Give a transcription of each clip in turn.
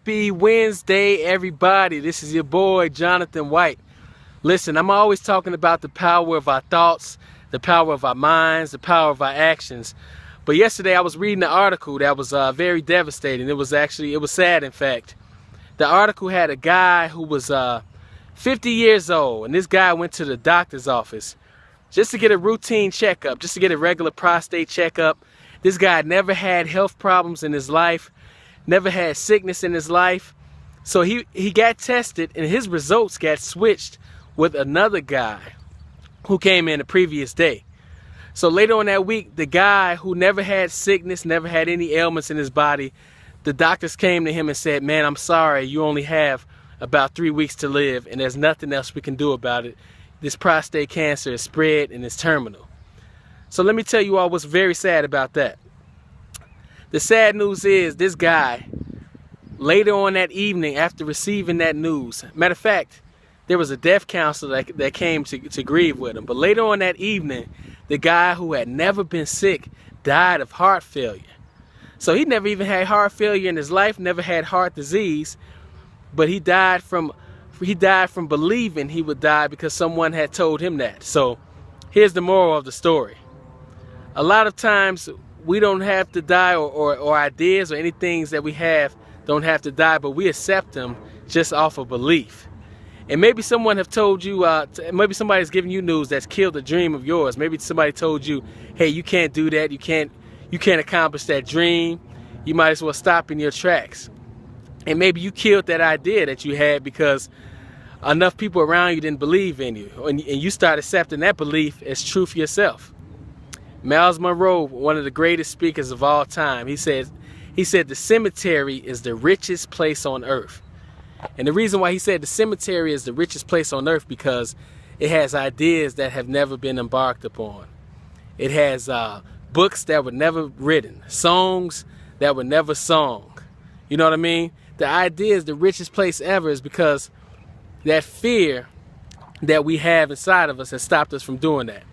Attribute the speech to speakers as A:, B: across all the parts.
A: Happy Wednesday, everybody. This is your boy, Jonathan White. Listen, I'm always talking about the power of our thoughts, the power of our minds, the power of our actions. But yesterday I was reading an article that was very devastating. It was sad, in fact. The article had a guy who was 50 years old, and this guy went to the doctor's office just to get a routine checkup, just to get a regular prostate checkup. This guy never had health problems in his life, never had sickness in his life. So he got tested, and his results got switched with another guy who came in the previous day. So later on that week, the guy who never had sickness, never had any ailments in his body, the doctors came to him and said, "Man, I'm sorry, you only have about 3 weeks to live, and there's nothing else we can do about it. This prostate cancer is spread and it's terminal." So let me tell you all what's very sad about that. The sad news is this guy, later on that evening after receiving that news, matter of fact, there was a death counselor that came to grieve with him. But later on that evening, the guy who had never been sick died of heart failure. So he never even had heart failure in his life, never had heart disease, but he died from believing he would die because someone had told him that. So here's the moral of the story. A lot of times we don't have to die, or ideas or any things that we have don't have to die, but we accept them just off of belief. And maybe someone have told you, maybe somebody's giving you news that's killed a dream of yours. Maybe somebody told you, hey, you can't do that, you can't accomplish that dream. You might as well stop in your tracks. And maybe you killed that idea that you had because enough people around you didn't believe in you, and you start accepting that belief as truth yourself. Myles Munroe, one of the greatest speakers of all time, he said the cemetery is the richest place on earth. And the reason why he said the cemetery is the richest place on earth because it has ideas that have never been embarked upon. It has books that were never written, songs that were never sung. You know what I mean? The idea is the richest place ever is because that fear that we have inside of us has stopped us from doing that.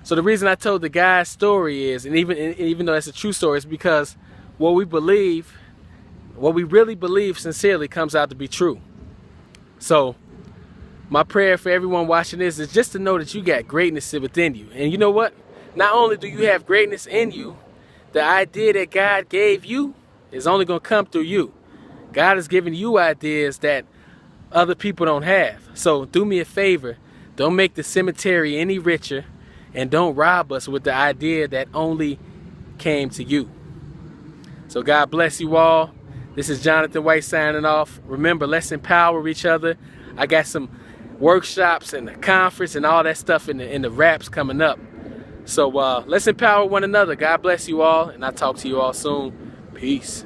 A: So the reason I told the guy's story is, and even though that's a true story, is because what we really believe sincerely comes out to be true. So my prayer for everyone watching this is just to know that you got greatness within you. And you know what? Not only do you have greatness in you, the idea that God gave you is only going to come through you. God has given you ideas that other people don't have. So do me a favor, don't make the cemetery any richer, and don't rob us with the idea that only came to you. So God bless you all. This is Jonathan White signing off. Remember, let's empower each other. I got some workshops and a conference and all that stuff in the wraps coming up. So let's empower one another. God bless you all, and I'll talk to you all soon. Peace.